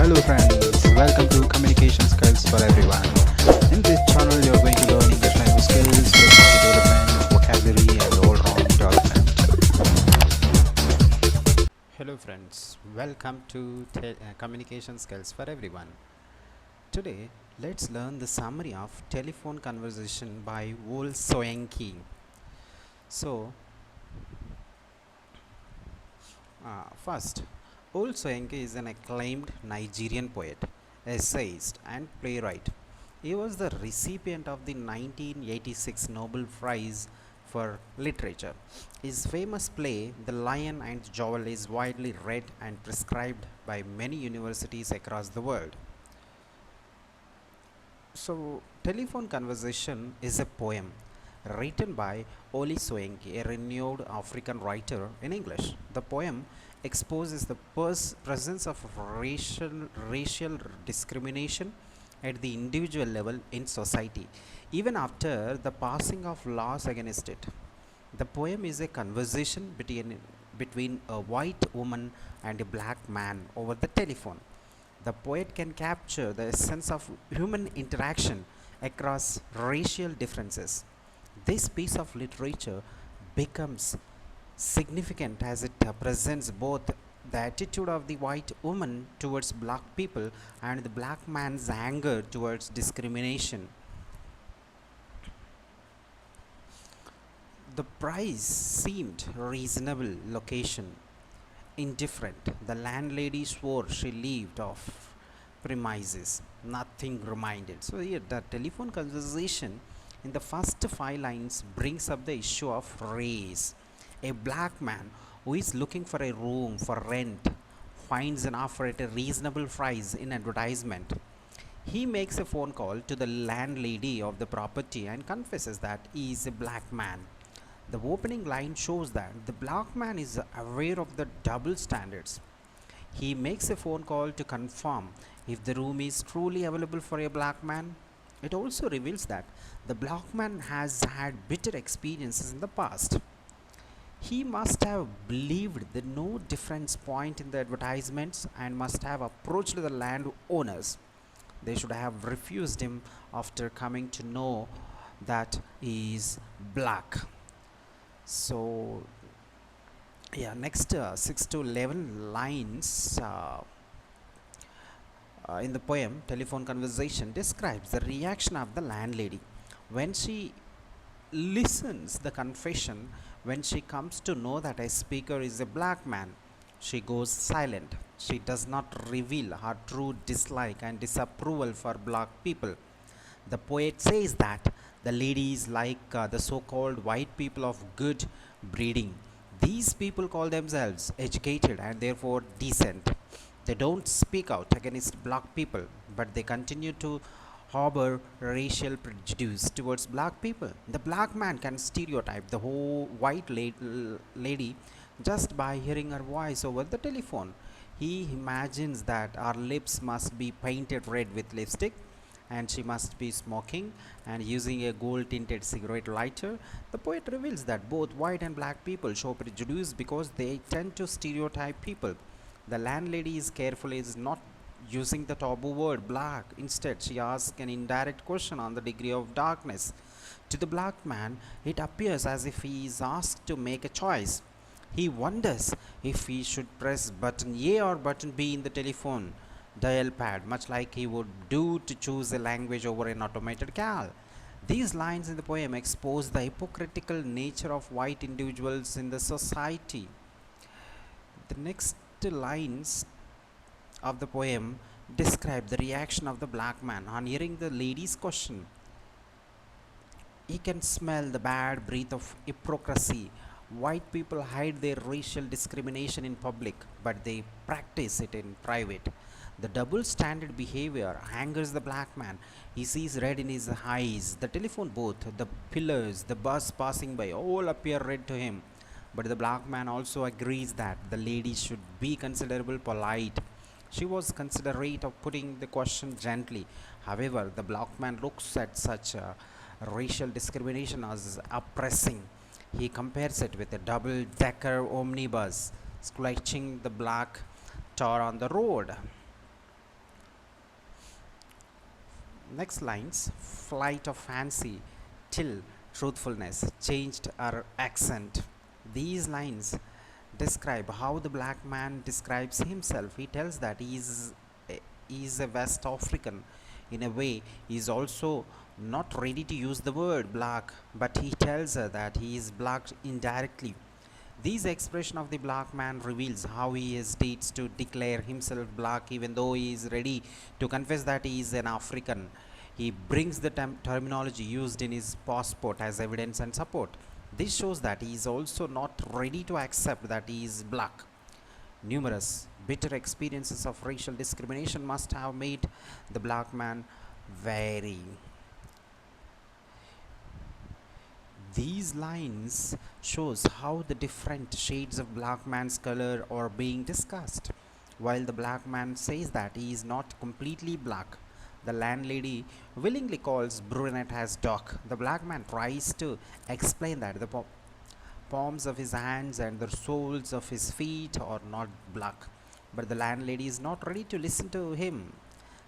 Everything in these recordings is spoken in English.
Hello friends, welcome to Communication Skills for Everyone. In this channel, you are going to learn English language skills, personality development, vocabulary, and all-round development. Hello friends, welcome to Communication Skills for Everyone. Today, let's learn the summary of telephone conversation by Wole Soyinka. So, first, Wole Soyinka is an acclaimed Nigerian poet, essayist, and playwright. He was the recipient of the 1986 Nobel Prize for Literature. His famous play, The Lion and Jowl, is widely read and prescribed by many universities across the world. So, Telephone Conversation is a poem written by Wole Soyinka, a renowned African writer in English. The poem exposes the presence of racial discrimination at the individual level in society, even after the passing of laws against it. The poem is a conversation between a white woman and a black man over the telephone. The poet can capture the essence of human interaction across racial differences. This piece of literature becomes significant as it presents both the attitude of the white woman towards black people and the black man's anger towards discrimination. The price seemed reasonable, location indifferent. The landlady swore she lived off premises. Nothing reminded. So here the telephone conversation in the first five lines brings up the issue of race. A black man who is looking for a room for rent finds an offer at a reasonable price in advertisement. He makes a phone call to the landlady of the property and confesses that he is a black man. The opening line shows that the black man is aware of the double standards. He makes a phone call to confirm if the room is truly available for a black man. It also reveals that the black man has had bitter experiences in the past. He must have believed the no difference point in the advertisements and must have approached the landowners. They should have refused him after coming to know that he is black. So, next 6 to 11 lines in the poem Telephone Conversation describes the reaction of the landlady when she listens the confession. When she comes to know that a speaker is a black man, she goes silent. She does not reveal her true dislike and disapproval for black people. The poet says that the lady is like the so-called white people of good breeding. These people call themselves educated and therefore decent. They don't speak out against black people, but they continue to harbor racial prejudice towards black people. The black man can stereotype the whole white lady just by hearing her voice over the telephone. He imagines that her lips must be painted red with lipstick and she must be smoking and using a gold tinted cigarette lighter. The poet reveals that both white and black people show prejudice because they tend to stereotype people. The landlady is careful, is not using the taboo word black. Instead, she asks an indirect question on the degree of darkness. To the black man, it appears as if he is asked to make a choice. He wonders if he should press button A or button B in the telephone dial pad, much like he would do to choose a language over an automated cal. These lines in the poem expose the hypocritical nature of white individuals in the society. The next lines of the poem describe the reaction of the black man on hearing the lady's question. He can smell the bad breath of hypocrisy. White people hide their racial discrimination in public, but they practice it in private. The double standard behavior angers the black man. He sees red in his eyes. The telephone booth, the pillars, the bus passing by all appear red to him. But the black man also agrees that the lady should be considerable polite. She was considerate of putting the question gently. However, the black man looks at such racial discrimination as oppressing. He compares it with a double-decker omnibus squelching the black tar on the road. Next lines, flight of fancy till truthfulness changed her accent. These lines describe how the black man describes himself. He tells that he is a West African. In a way, he is also not ready to use the word black, but he tells her that he is black indirectly. This expression of the black man reveals how he hesitates to declare himself black even though he is ready to confess that he is an African. He brings the terminology used in his passport as evidence and support. This shows that he is also not ready to accept that he is black. Numerous bitter experiences of racial discrimination must have made the black man very. These lines shows how the different shades of black man's color are being discussed. While the black man says that he is not completely black, the landlady willingly calls brunette as dark. The black man tries to explain that the palms of his hands and the soles of his feet are not black, but the landlady is not ready to listen to him.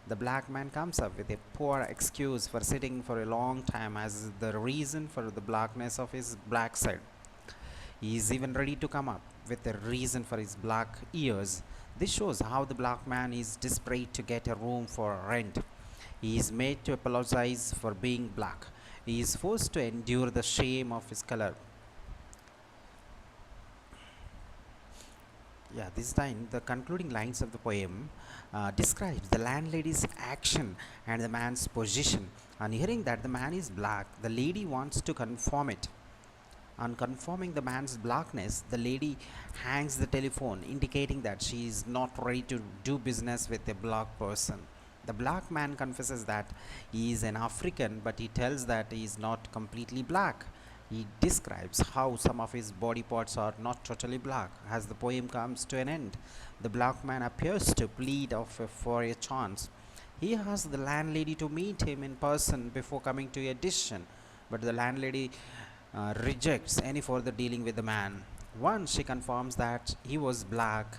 The black man comes up with a poor excuse for sitting for a long time as the reason for the blackness of his black side. He is even ready to come up with a reason for his black ears. This shows how the black man is desperate to get a room for rent. He is made to apologize for being black. He is forced to endure the shame of his color. Yeah, this time the concluding lines of the poem describes the landlady's action and the man's position. On hearing that the man is black, the lady wants to confirm it. On confirming the man's blackness, the lady hangs the telephone, indicating that she is not ready to do business with a black person. The black man confesses that he is an African, but he tells that he is not completely black. He describes how some of his body parts are not totally black. As the poem comes to an end, the black man appears to plead for a chance. He asks the landlady to meet him in person before coming to a decision, but the landlady rejects any further dealing with the man. Once she confirms that he was black.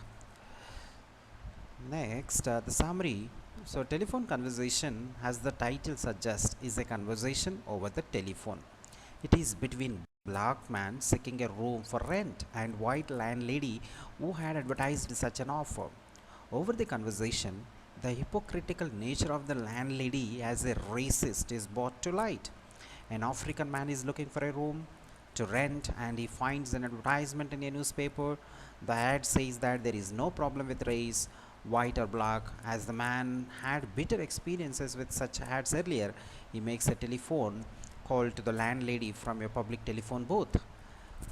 Next, the summary. So, telephone conversation, as the title suggests, is a conversation over the telephone. It is between black man seeking a room for rent and white landlady who had advertised such an offer. Over the conversation, the hypocritical nature of the landlady as a racist is brought to light. An African man is looking for a room to rent and he finds an advertisement in a newspaper. The ad says that there is no problem with race, white or black. As the man had bitter experiences with such ads earlier, he makes a telephone call to the landlady from a public telephone booth.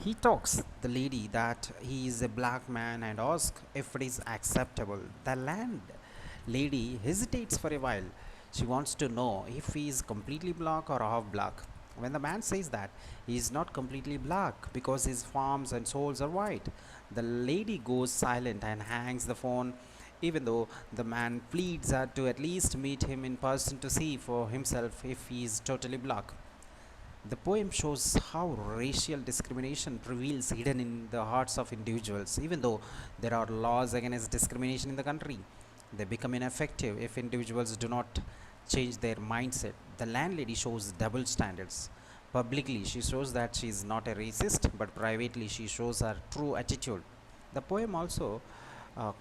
He talks the lady that he is a black man and asks if it is acceptable. The landlady hesitates for a while. She wants to know if he is completely black or half black. When the man says that he is not completely black because his palms and soles are white, the lady goes silent and hangs the phone, even though the man pleads her to at least meet him in person to see for himself if he is totally black. The poem shows how racial discrimination prevails hidden in the hearts of individuals. Even though there are laws against discrimination in the country, they become ineffective if individuals do not change their mindset. The landlady shows double standards. Publicly, she shows that she is not a racist, but privately, she shows her true attitude. The poem also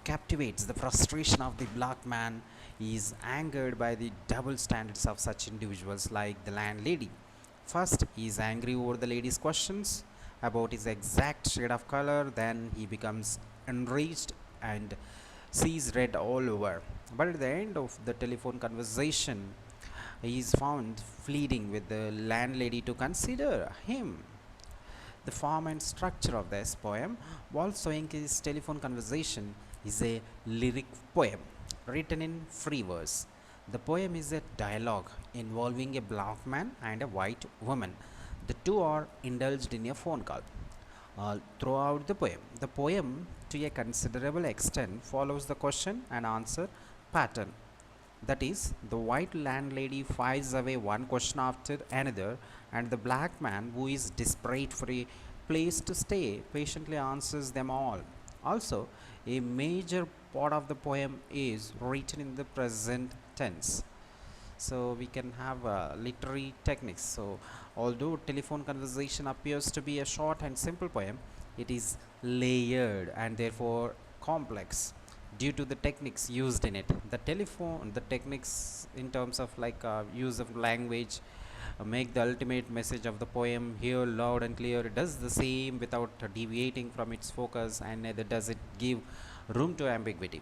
captivates the frustration of the black man. He is angered by the double standards of such individuals like the landlady. First, he is angry over the lady's questions about his exact shade of color, then he becomes enraged and sees red all over. But at the end of the telephone conversation, he is found pleading with the landlady to consider him. The form and structure of this poem, Wole Soyinka's telephone conversation, is a lyric poem written in free verse. The poem is a dialogue involving a black man and a white woman. The two are indulged in a phone call. Throughout the poem, to a considerable extent, follows the question and answer pattern. That is, the white landlady files away one question after another, and the black man, who is desperate for a place to stay, patiently answers them all. Also, a major part of the poem is written in the present tense. So we can have literary techniques. So although telephone conversation appears to be a short and simple poem, it is layered and therefore complex due to the techniques used in it. The techniques in terms of like use of language make the ultimate message of the poem hear loud and clear. It does the same without deviating from its focus, and neither does it give room to ambiguity.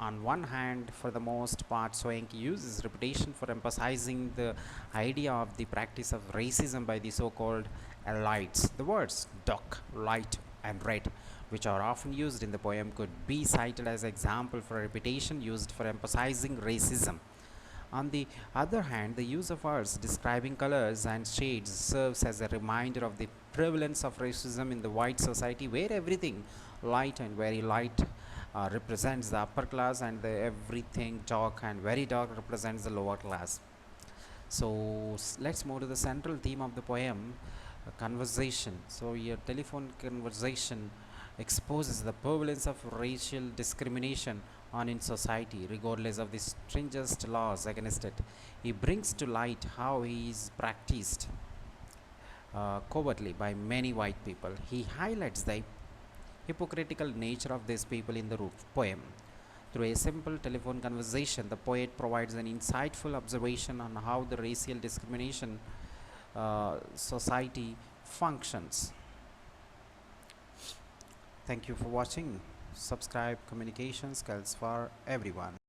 On one hand, for the most part, Soyinka uses repetition for emphasizing the idea of the practice of racism by the so-called elites. The words duck, light, and red, which are often used in the poem, could be cited as example for repetition used for emphasizing racism. On the other hand, the use of words describing colors and shades serves as a reminder of the prevalence of racism in the white society, where everything light and very light represents the upper class, and the everything dark and very dark represents the lower class. So let's move to the central theme of the poem, conversation. So your telephone conversation exposes the prevalence of racial discrimination on in society, regardless of the stringent laws against it. He brings to light how he is practiced covertly by many white people. He highlights the hypocritical nature of these people in the poem. Through a simple telephone conversation, the poet provides an insightful observation on how the racial discrimination society functions. Thank you for watching. Subscribe communication skills for everyone.